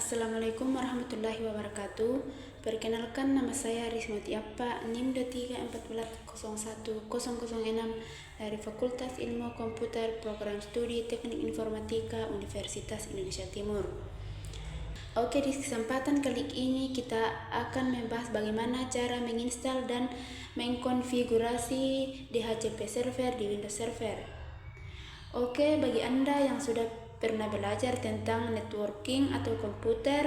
Assalamualaikum warahmatullahi wabarakatuh. Perkenalkan, nama saya Risma Tiapa, NIM 2314010006 dari Fakultas Ilmu Komputer Program Studi Teknik Informatika Universitas Indonesia Timur. Oke, di kesempatan kali ini kita akan membahas bagaimana cara menginstal dan mengkonfigurasi DHCP server di Windows Server. Oke, bagi Anda yang sudah pernah belajar tentang networking atau komputer,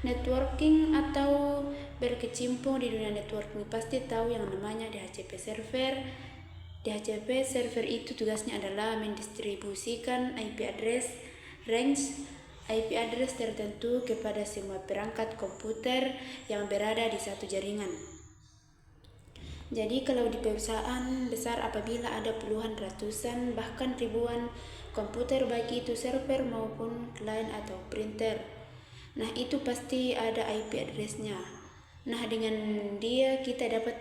networking atau berkecimpung di dunia networking pasti tahu yang namanya DHCP server. DHCP server itu tugasnya adalah mendistribusikan IP address, range IP address tertentu kepada semua perangkat komputer yang berada di satu jaringan. Jadi kalau di perusahaan besar apabila ada puluhan, ratusan, bahkan ribuan komputer, baik itu server maupun client atau printer, nah itu pasti ada IP address-nya. Nah dengan dia kita dapat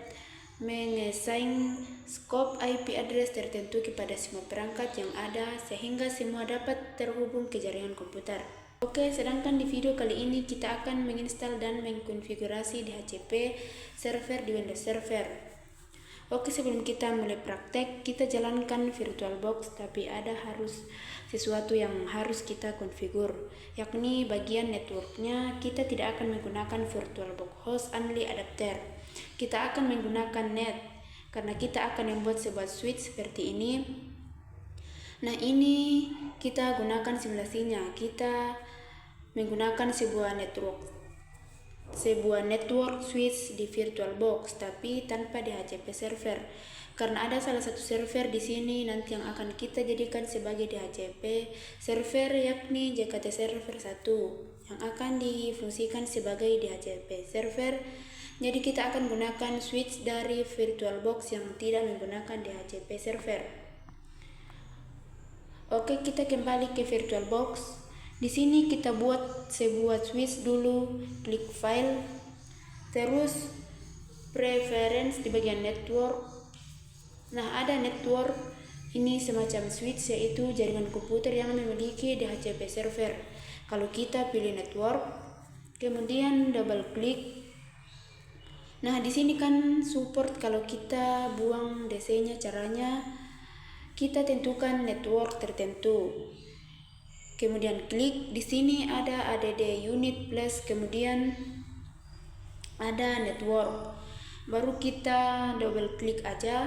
mengassign scope IP address tertentu kepada semua perangkat yang ada sehingga semua dapat terhubung ke jaringan komputer. Oke, sedangkan di video kali ini kita akan menginstal dan mengkonfigurasi DHCP server di Windows Server. Oke, sebelum kita mulai praktek, kita jalankan VirtualBox, tapi ada sesuatu yang harus kita konfigur, yakni bagian networknya. Kita tidak akan menggunakan VirtualBox host only adapter. Kita akan menggunakan net, karena kita akan membuat sebuah switch seperti ini. Nah, ini kita gunakan simulasinya. Kita menggunakan sebuah network switch di VirtualBox, tapi tanpa DHCP server. Karena ada salah satu server di sini nanti yang akan kita jadikan sebagai DHCP server, yakni JKT server 1 yang akan difungsikan sebagai DHCP server. Jadi kita akan gunakan switch dari VirtualBox yang tidak menggunakan DHCP server. Oke, kita kembali ke VirtualBox. Di sini kita buat sebuah switch dulu, klik file, terus preference di bagian network. Nah, ada network, ini semacam switch yaitu jaringan komputer yang memiliki DHCP server. Kalau kita pilih network, kemudian double klik. Nah, di sini kan support. Kalau kita buang DC-nya, caranya kita tentukan network tertentu. Kemudian klik di sini ada add unit plus, kemudian ada network. Baru kita double klik aja.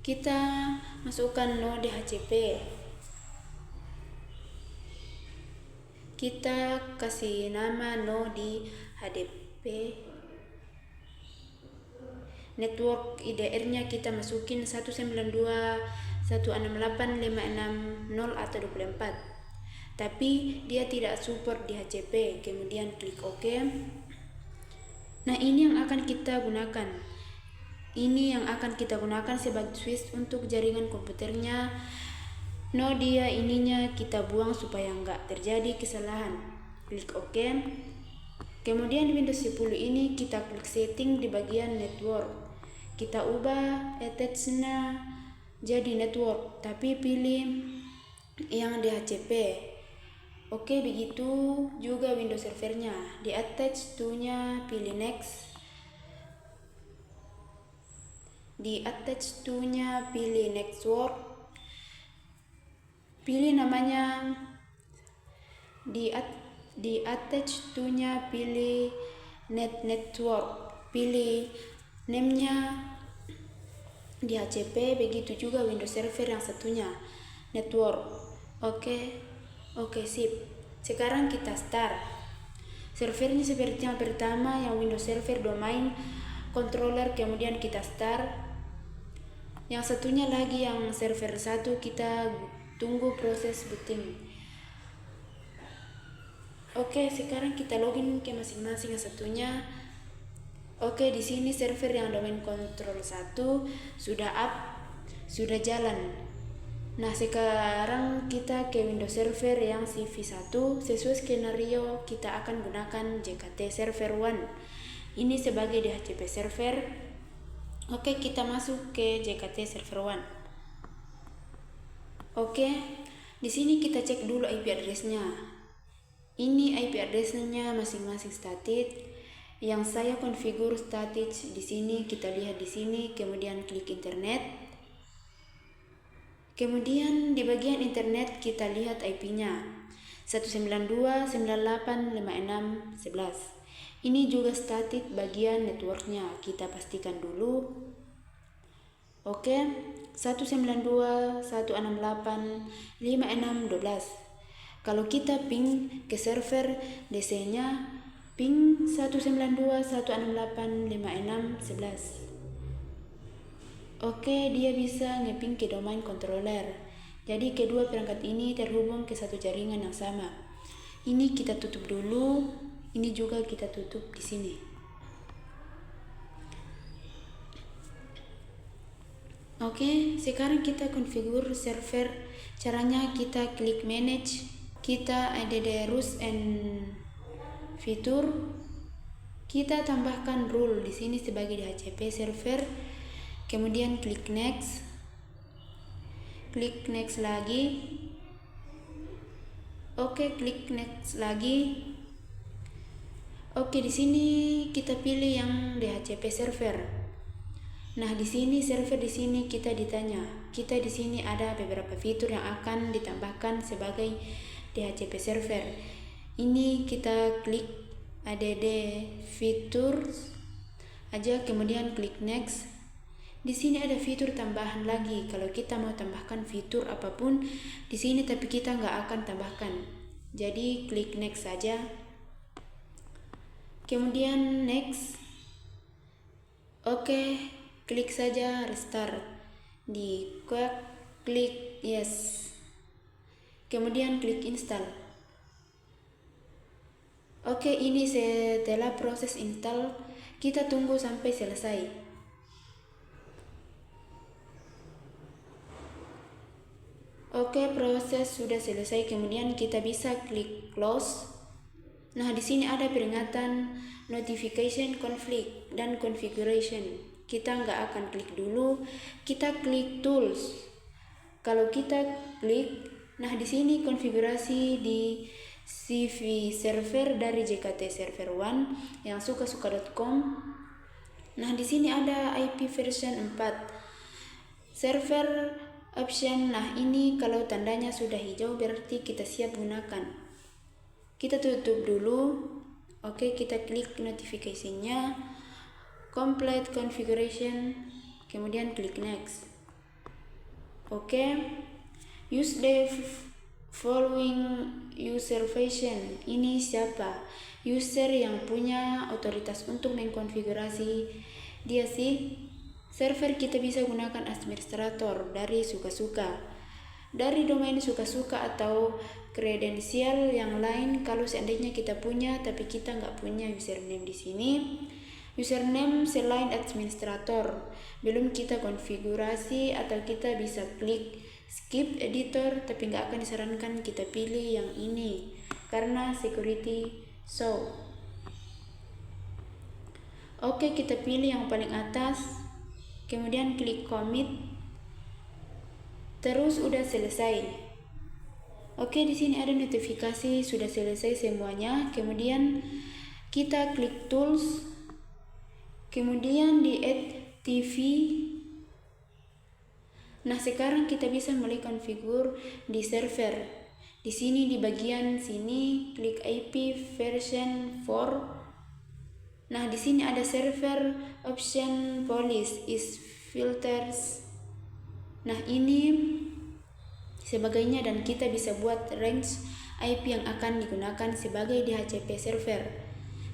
Kita masukkan node DHCP. Kita kasih nama node di HDP. Network IDR-nya kita masukin 192.168.560 atau 24. Tapi dia tidak support DHCP. Kemudian klik OK. Nah, ini yang akan kita gunakan. Ini yang akan kita gunakan sebagai switch untuk jaringan komputernya. No, dia ininya kita buang supaya enggak terjadi kesalahan. Klik OK. Kemudian di Windows 10 ini kita klik setting di bagian network. Kita ubah attach-nya jadi network, tapi pilih yang DHCP. Oke, begitu juga Windows servernya. Di attach to-nya pilih next. Di attach to-nya pilih network. Pilih namanya. Di attach to-nya pilih network. Pilih name-nya DHCP. Begitu juga Windows server yang satunya, network. Oke, sip. Sekarang kita start. Servernya seperti yang pertama, yang Windows Server domain controller, kemudian kita start. Yang satunya lagi yang server 1, kita tunggu proses booting. Oke, sekarang kita login ke masing-masing yang satunya. Oke, di sini server yang domain control 1 sudah up, sudah jalan. Nah, sekarang kita ke Windows Server yang CV1. Sesuai skenario, kita akan gunakan JKT Server 1 ini sebagai DHCP server. Oke, kita masuk ke JKT Server 1. Oke, di sini kita cek dulu IP address-nya. Ini IP address-nya masing-masing static. Yang saya konfigur static di sini, kita lihat di sini, kemudian klik internet. Kemudian di bagian internet kita lihat IP-nya 192.98.56.11. Ini juga static bagian networknya, kita pastikan dulu. Oke, 192.168.56.12. Kalau kita ping ke server DC-nya ping 192.168.56.11. Oke, dia bisa ngeping ke domain controller. Jadi kedua perangkat ini terhubung ke satu jaringan yang sama. Ini kita tutup dulu, ini juga kita tutup di sini. Oke, sekarang kita konfigur server. Caranya kita klik manage, kita add rules and fitur. Kita tambahkan rule di sini sebagai DHCP server. Kemudian klik next. Klik next lagi. Oke, klik next lagi. Oke, di sini kita pilih yang DHCP server. Nah, di sini server di sini kita ditanya. Kita di sini ada beberapa fitur yang akan ditambahkan sebagai DHCP server. Ini kita klik add fitur aja, kemudian klik next. Di sini ada fitur tambahan lagi. Kalau kita mau tambahkan fitur apapun di sini, tapi kita nggak akan tambahkan. Jadi klik next saja. Kemudian next. Oke, klik saja restart. Di klik yes. Kemudian klik install. Oke, ini setelah proses install, kita tunggu sampai selesai. Oke, proses sudah selesai. Kemudian kita bisa klik close. Nah, di sini ada peringatan notification conflict dan configuration. Kita nggak akan klik dulu. Kita klik tools. Kalau kita klik, nah di sini konfigurasi di CV server dari JKT Server 1 yang suka-suka.com. Nah, di sini ada IP version 4. Server option. Nah, ini kalau tandanya sudah hijau berarti kita siap gunakan. Kita tutup dulu. Oke, kita klik notification-nya, complete configuration, kemudian klik next. Oke, use the following user version. Ini siapa? User yang punya otoritas untuk mengkonfigurasi dia sih. Server kita bisa gunakan administrator dari suka-suka, dari domain suka-suka atau kredensial yang lain. Kalau seandainya kita punya tapi kita nggak punya username di sini, username selain administrator belum kita konfigurasi, atau kita bisa klik skip editor, tapi nggak akan disarankan kita pilih yang ini karena security show. Oke, kita pilih yang paling atas, kemudian klik commit. Terus udah selesai. Oke, di sini ada notifikasi sudah selesai semuanya. Kemudian kita klik tools, kemudian di add TV. Nah, sekarang kita bisa mulai konfigur di server. Di sini di bagian sini klik IP version 4. Nah, di sini ada server option police is filters. Nah, ini sebagainya, dan kita bisa buat range IP yang akan digunakan sebagai DHCP server.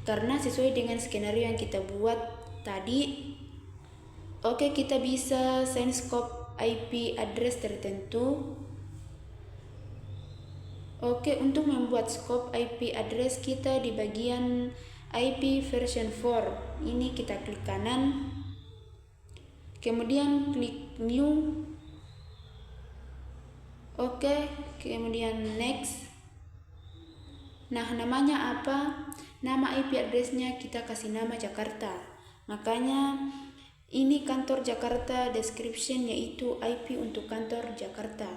Karena sesuai dengan skenario yang kita buat tadi. Oke, kita bisa assign scope IP address tertentu. Oke, untuk membuat scope IP address kita di bagian IP version 4. Ini kita klik kanan. Kemudian klik new. Oke, kemudian next. Nah, namanya apa? Nama IP addressnya kita kasih nama Jakarta. Makanya ini kantor Jakarta, description yaitu IP untuk kantor Jakarta.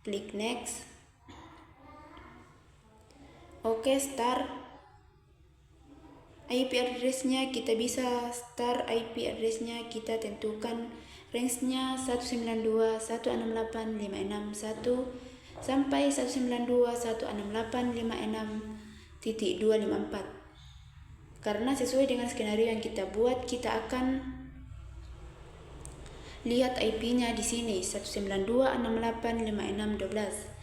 Klik next. Oke, start IP address-nya, kita bisa start IP address-nya, kita tentukan range-nya 192.168.561 sampai 192.168.56.254. Karena sesuai dengan skenario yang kita buat, kita akan lihat IP-nya di sini 192.168.56.12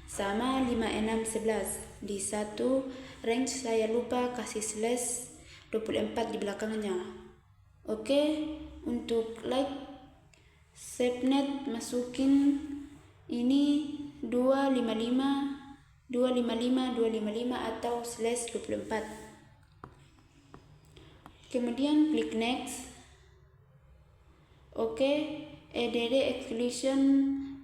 sama 5611. Di satu range saya lupa kasih slash 24 di belakangnya. Oke, untuk like subnet masukin ini 255 atau slash 24. Kemudian klik next. Oke, add exclusion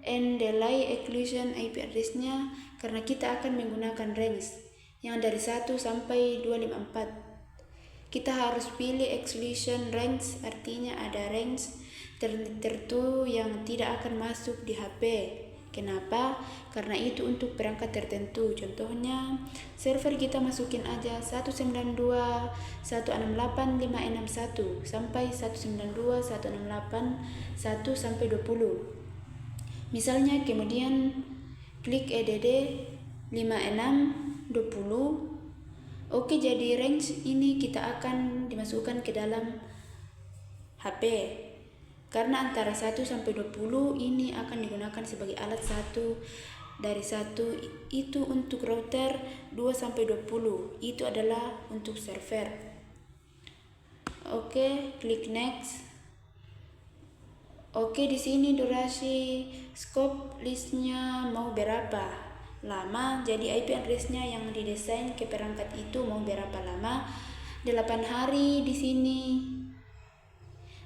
and delay exclusion IP address-nya, karena kita akan menggunakan range yang dari 1 sampai 254. Kita harus pilih exclusion range, artinya ada range tertentu yang tidak akan masuk di HP. Kenapa? Karena itu untuk perangkat tertentu. Contohnya, server kita masukin aja 192.168.561 sampai 192.168.1 sampai 20. Misalnya, kemudian klik add 5620. Oke, jadi range ini kita akan dimasukkan ke dalam HP. Karena antara 1 sampai 20 ini akan digunakan sebagai alat 1 dari 1 itu untuk router, 2 sampai 20 itu adalah untuk server. Oke, klik next. Oke, di sini durasi scope listnya mau berapa lama, jadi IP address-nya yang didesain ke perangkat itu mau berapa lama. 8 hari di sini.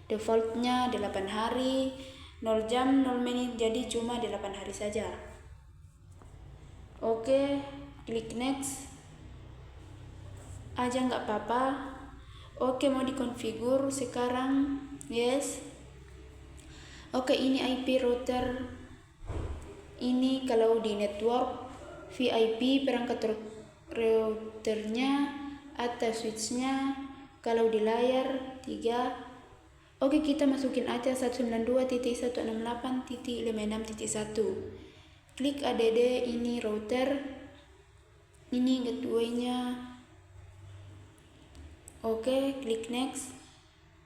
Defaultnya 8 hari, 0 jam 0 menit, jadi cuma 8 hari saja. Oke, klik next aja nggak apa-apa. Oke, mau dikonfigur sekarang, yes. Oke, ini IP router. Ini kalau di network VIP perangkat routernya atau switchnya. Kalau di layar 3. Oke, kita masukin aja 192.168.56.1. Klik add ini router. Ini gateway-nya. Oke, klik next.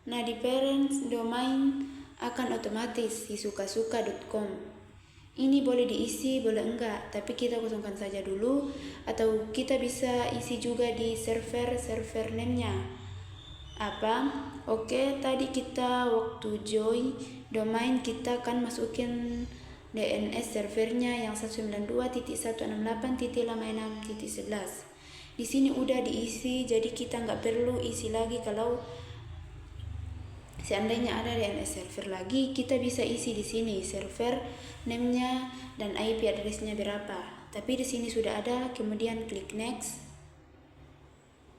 Nah, di parents domain akan otomatis disuka-suka.com. Ini boleh diisi, boleh enggak, tapi kita kosongkan saja dulu. Atau kita bisa isi juga di server name-nya. Apa? Oke, tadi kita waktu join domain kita kan masukin DNS servernya yang 192.168.56.11. Di sini udah diisi, jadi kita nggak perlu isi lagi. Kalau seandainya ada DNS server lagi, kita bisa isi di sini server name-nya dan IP address-nya berapa. Tapi di sini sudah ada, kemudian klik next.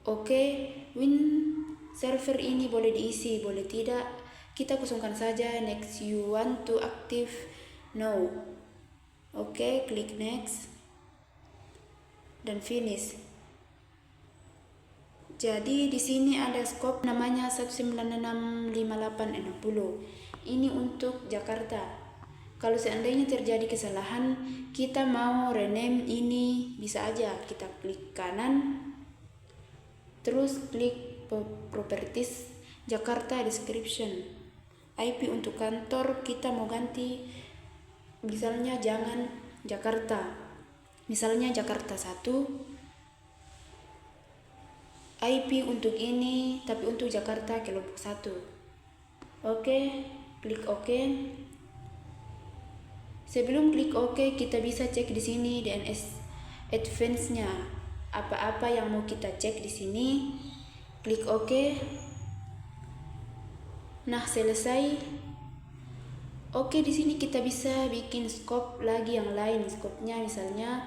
Oke, server ini boleh diisi, boleh tidak. Kita kosongkan saja next. You want to active? No. Oke, klik next dan finish. Jadi di sini ada scope namanya 1965860. Ini untuk Jakarta. Kalau seandainya terjadi kesalahan, kita mau rename ini, bisa aja kita klik kanan, terus klik properties Jakarta description. IP untuk kantor kita mau ganti, misalnya jangan Jakarta, misalnya Jakarta 1. IP untuk ini, tapi untuk Jakarta kelompok 1. Oke, klik OK. Sebelum klik OK, kita bisa cek di sini DNS advance-nya. Apa-apa yang mau kita cek di sini, klik OK. Nah, selesai. Oke, di sini kita bisa bikin scope lagi yang lain. Scope-nya misalnya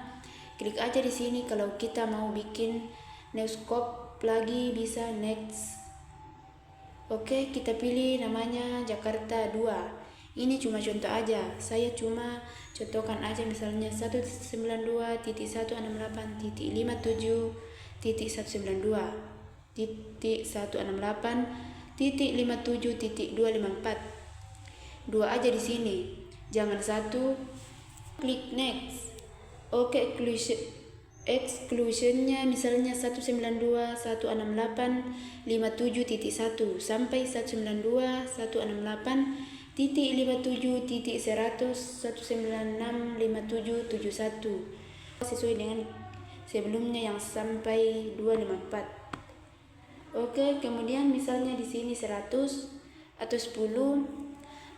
klik aja di sini. Kalau kita mau bikin new scope lagi, bisa next. Oke, kita pilih namanya Jakarta 2. Ini cuma contoh aja, saya cuma contohkan aja, misalnya 192.168.168.168.254 dua aja di sini, jangan satu. Klik next. Oke, exclusionnya misalnya 192.168.57.1 sampai 192.168.100.196.5771 sesuai dengan sebelumnya yang sampai 254. Oke, kemudian misalnya di sini 100 atau 10,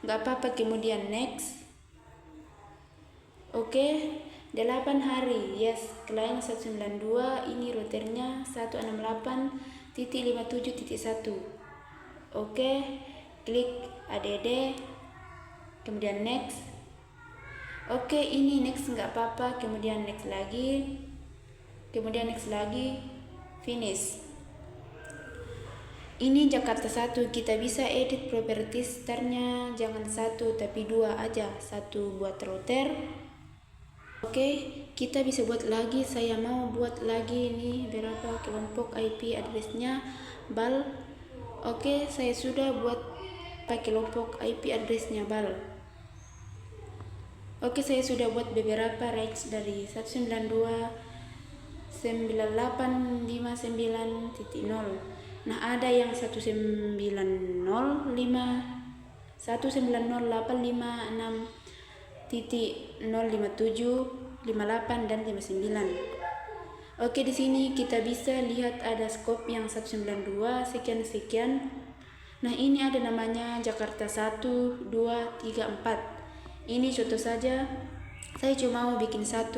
nggak apa-apa, kemudian next. Oke, 8 hari, yes, klien 192, ini routernya 168.57.1. Oke, klik add, kemudian next. Oke, ini next nggak apa-apa, kemudian next lagi, kemudian next lagi, finish. Ini Jakarta 1, kita bisa edit properties startnya, jangan 1 tapi 2 aja, 1 buat router. Oke, kita bisa buat lagi, saya mau buat lagi ini berapa kelompok IP addressnya bal. Oke, saya sudah buat pakai kelompok IP addressnya bal. Oke, saya sudah buat beberapa range dari 192.168.59.0. Nah, ada yang 190.585.057, 58 dan 59. Oke, di sini kita bisa lihat ada scope yang 192 sekian. Nah, ini ada namanya Jakarta 1, 2, 3, 4. Ini contoh saja. Saya cuma mau bikin 1.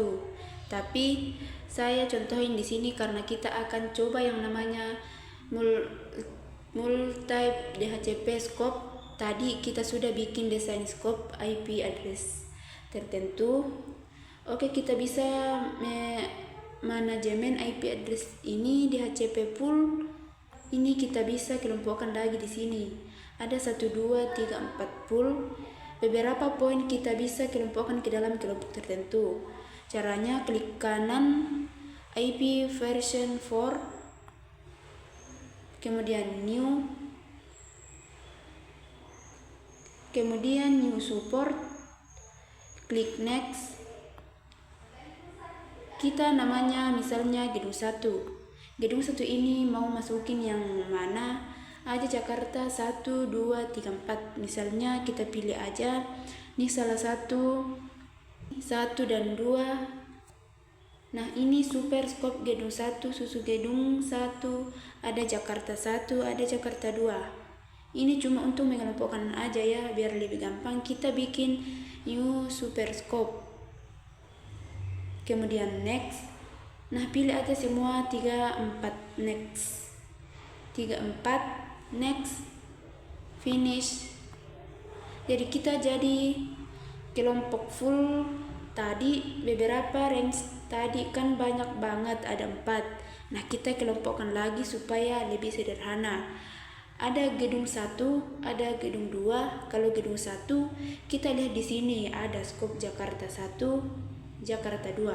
Tapi saya contohin di sini karena kita akan coba yang namanya multi DHCP scope. Tadi kita sudah bikin desain scope IP address tertentu. Oke, kita bisa manajemen IP address ini DHCP pool. Ini kita bisa kelompokkan lagi di sini. Ada 1, 2, 3, 4 pool. Beberapa poin kita bisa kelompokkan ke dalam kelompok tertentu. Caranya klik kanan IP version 4, kemudian new, kemudian new support, klik next. Kita namanya misalnya gedung 1. Gedung 1 ini mau masukin yang mana aja, Jakarta 1, 2, 3, 4. Misalnya kita pilih aja ini salah satu 1 dan 2. Nah, ini super scope gedung 1, susu gedung 1, ada Jakarta 1, ada Jakarta 2. Ini cuma untuk mengelompokkan aja ya, biar lebih gampang. Kita bikin new super scope. Kemudian next. Nah, pilih aja semua 3, 4, next. 3, 4, next. Finish. Jadi kita jadi kelompok full. Tadi beberapa range tadi kan banyak banget, ada 4. Nah, kita kelompokkan lagi supaya lebih sederhana. Ada gedung 1, ada gedung 2. Kalau gedung 1 kita lihat di sini ada scope Jakarta 1, Jakarta 2.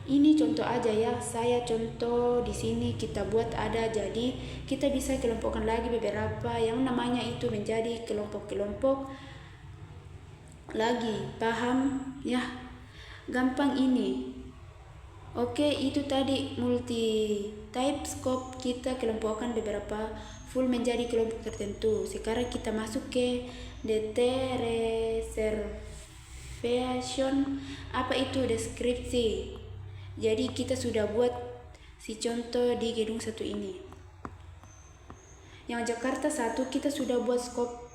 Ini contoh aja ya, saya contoh di sini kita buat ada, jadi kita bisa kelompokkan lagi beberapa yang namanya itu menjadi kelompok-kelompok lagi. Paham ya? Gampang ini. Oke, itu tadi multi type scope, kita kelompokkan beberapa full menjadi kelompok tertentu. Sekarang kita masuk ke DT reservation. Apa itu? Deskripsi. Jadi kita sudah buat si contoh di gedung 1 ini. Yang Jakarta 1 kita sudah buat scope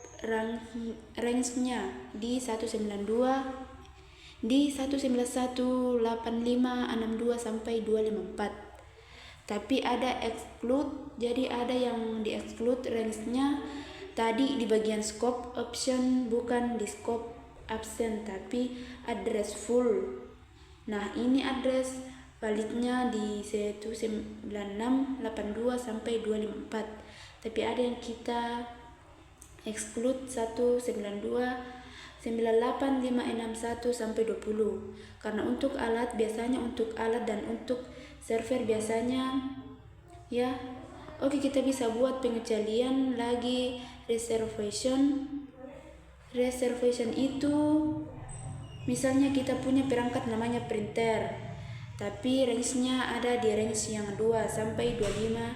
range-nya di 192, di 191, 85, 62 sampai 254. Tapi ada exclude, jadi ada yang di exclude range-nya tadi di bagian scope option, bukan di scope absent tapi address full. Nah, ini address validnya di 19682 sampai 254. Tapi ada yang kita exclude 192 98561 sampai 20. Karena untuk alat biasanya untuk alat dan untuk server biasanya ya. Oke, kita bisa buat pengecualian lagi reservation. Reservation itu misalnya kita punya perangkat namanya printer, tapi range-nya ada di range yang 2 sampai 25,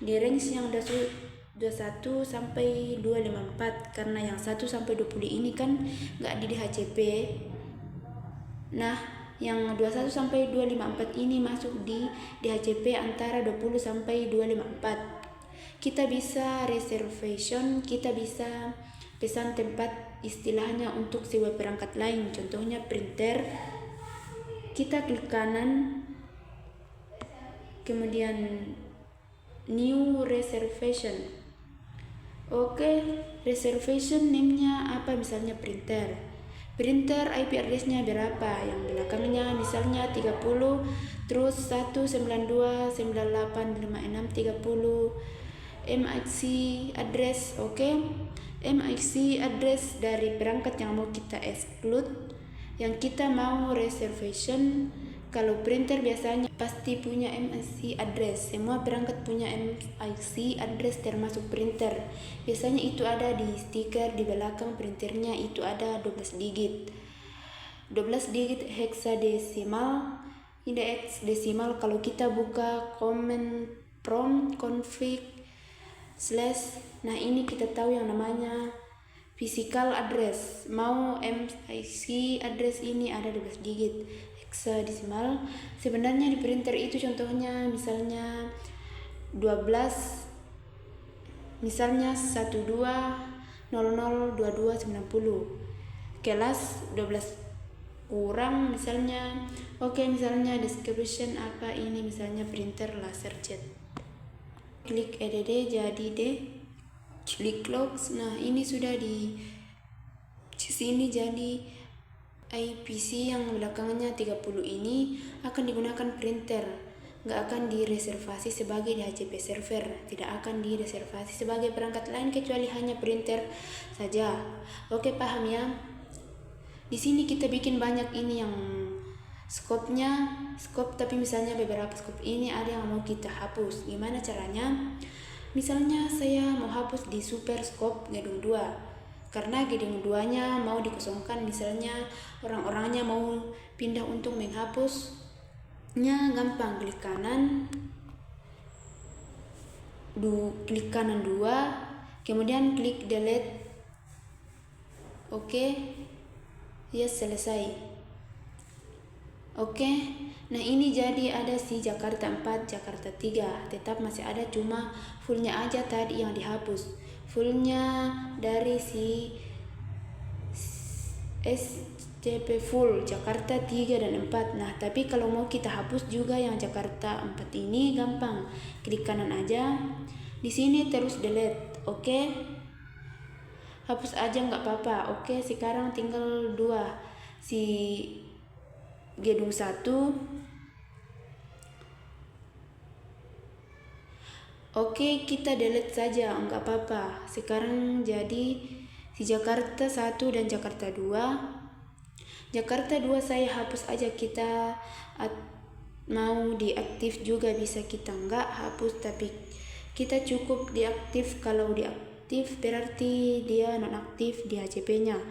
di range yang 21 sampai 254, karena yang 1 sampai 20 ini kan nggak di DHCP. Nah, yang 21 sampai 254 ini masuk di DHCP antara 20 sampai 254. Kita bisa reservation, kita bisa pesan tempat istilahnya untuk sewa perangkat lain, contohnya printer. Kita klik kanan, kemudian new reservation. Oke, reservation name-nya apa, misalnya printer. Printer IP address-nya berapa, yang belakangnya misalnya 30, terus 192.985630 MIC address. Oke, MIC address dari perangkat yang mau kita exclude, yang kita mau reservation. Kalau printer biasanya pasti punya MIC address, semua perangkat punya MIC address termasuk printer. Biasanya itu ada di stiker di belakang printernya, itu ada 12 digit. 12 digit hexadesimal. Ini hexadesimal kalau kita buka command prompt config / nah ini kita tahu yang namanya physical address. Mau MIC address ini ada 12 digit hexadesimal. Sebenarnya di printer itu contohnya misalnya 12, misalnya 12002290 kelas 12 kurang misalnya. Oke, misalnya description apa ini, misalnya printer laser jet. Klik add, jadi deh, klik close. Nah, ini sudah di sini jadi IPC yang belakangnya 30 ini akan digunakan printer, nggak akan direservasi sebagai DHCP server, tidak akan direservasi sebagai perangkat lain kecuali hanya printer saja. Oke, paham ya? Di sini kita bikin banyak ini yang scope-nya, tapi misalnya beberapa scope ini ada yang mau kita hapus. Gimana caranya? Misalnya saya mau hapus di super scope gedung 2. Karena gedung 2-nya mau dikosongkan, misalnya orang-orangnya mau pindah untuk menghapusnya, gampang, klik kanan, klik kanan 2, kemudian klik delete. Oke, ya selesai. Oke, nah ini jadi ada si Jakarta 4, Jakarta 3, tetap masih ada, cuma fullnya aja tadi yang dihapus. Fullnya dari si SCP full Jakarta 3 dan 4. Nah, tapi kalau mau kita hapus juga yang Jakarta 4 ini gampang. Klik kanan aja. Di sini terus delete. Oke. Hapus aja nggak apa-apa. Oke, sekarang tinggal 2. Si gedung 1. Oke, kita delete saja, enggak apa-apa. Sekarang jadi si Jakarta 1 dan Jakarta 2. Jakarta 2 saya hapus aja, kita mau diaktif juga bisa, kita enggak hapus, tapi kita cukup diaktif. Kalau diaktif berarti dia nonaktif di HCP-nya.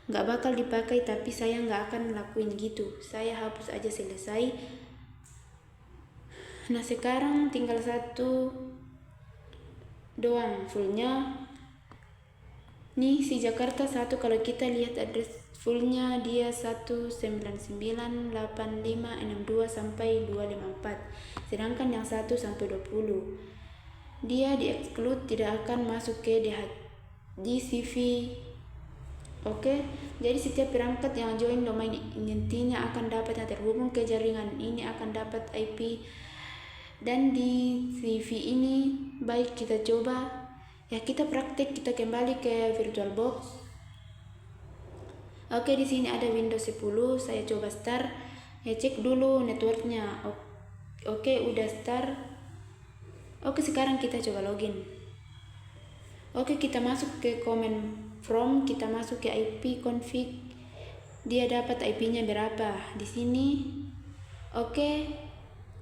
Enggak bakal dipakai, tapi saya enggak akan lakuin gitu. Saya hapus aja, selesai. Nah, sekarang tinggal 1 doang fullnya. Nih si Jakarta 1, kalau kita lihat address fullnya dia 1998562 sampai 254, sedangkan yang 1 sampai 20 dia di exclude, tidak akan masuk ke DCV. Oke, jadi setiap perangkat yang join domain intinya akan dapat yang terhubung ke jaringan ini akan dapat IP. Dan di CV ini baik kita coba ya, kita praktik, kita kembali ke VirtualBox. Oke, di sini ada Windows 10, saya coba start. Ya, cek dulu networknya. Oke, udah start. Oke, sekarang kita coba login. Oke, kita masuk ke command from, kita masuk ke IP config. Dia dapat IP-nya berapa di sini. Oke,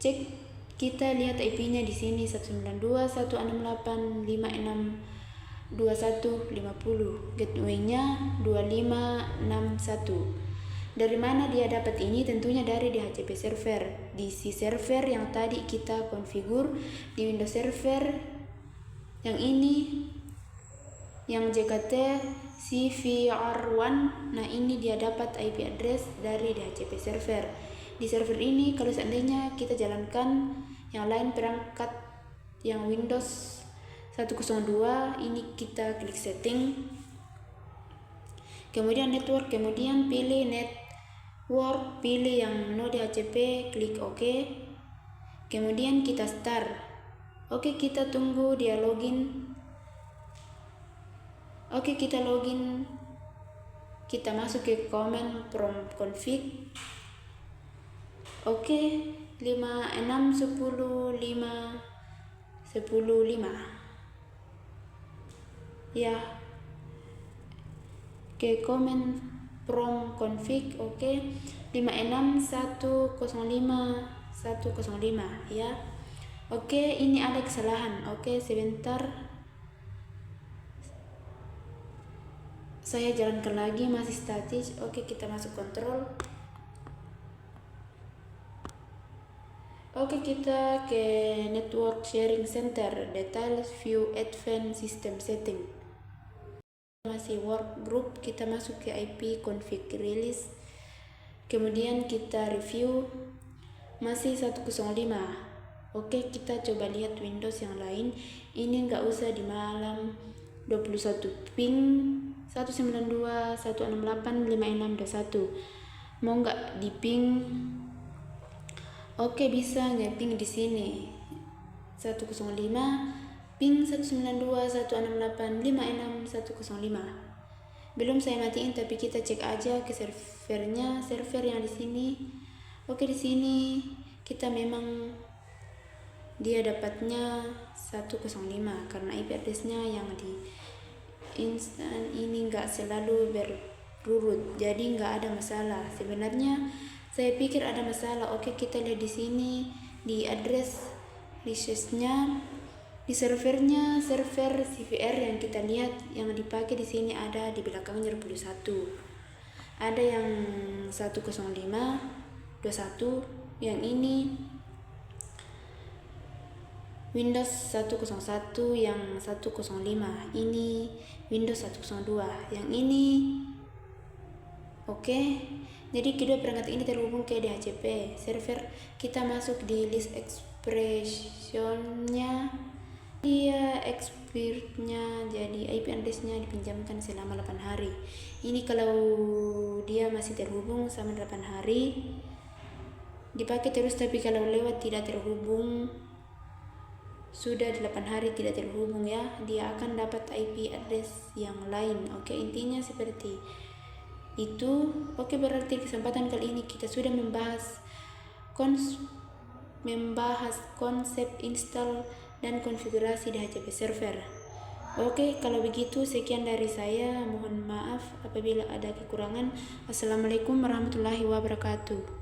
cek, kita lihat IP-nya di sini 192.168.562150. Gateway-nya 2561. Dari mana dia dapat ini? Tentunya dari DHCP server. DC server yang tadi kita konfigur di Windows Server yang ini, yang JKT CVR1. Nah, ini dia dapat IP address dari DHCP server. Di server ini kalau seandainya kita jalankan yang lain perangkat yang Windows 102, ini kita klik setting, kemudian network, kemudian pilih network, pilih yang no DHCP, klik OK, kemudian kita start. Oke, kita tunggu dia login. Oke, kita login, kita masuk ke command prompt config. Oke, 5610.5.10.5 ya, ke command prompt config. Oke, 56105105 ya. Oke, ini ada kesalahan. Oke, sebentar, saya jalankan lagi, masih statis. Oke, kita masuk kontrol. Oke, kita ke network sharing center, details, view, advanced system setting, masih work group. Kita masuk ke IP config release, kemudian kita review, masih 105. Oke, kita coba lihat Windows yang lain. Ini nggak usah di malam 21, ping 192.168.5621. mau nggak di ping? Oke, bisa nge-ping di sini 105 ping 192.168.56.105. Belum saya matiin, tapi kita cek aja ke servernya, server yang di sini. Oke, di sini kita memang dia dapatnya 105 karena IP address-nya yang di instan ini nggak selalu berurut, jadi nggak ada masalah. Sebenarnya saya pikir ada masalah. Oke, kita lihat di sini di address resource-nya, di servernya, server CVR yang kita lihat yang dipakai di sini ada di belakangnya 21. Ada yang 105.21, yang ini Windows 101, yang 105 ini Windows 102, yang ini. Oke, jadi kedua perangkat ini terhubung ke DHCP server. Kita masuk di list expression-nya, dia expired-nya, jadi IP address-nya dipinjamkan selama 8 hari. Ini kalau dia masih terhubung sama 8 hari dipakai terus, tapi kalau lewat tidak terhubung, sudah 8 hari tidak terhubung ya, dia akan dapat IP address yang lain. Oke, intinya seperti itu. Oke, berarti kesempatan kali ini kita sudah membahas konsep install dan konfigurasi DHCP server. Oke, kalau begitu sekian dari saya. Mohon maaf apabila ada kekurangan. Assalamualaikum warahmatullahi wabarakatuh.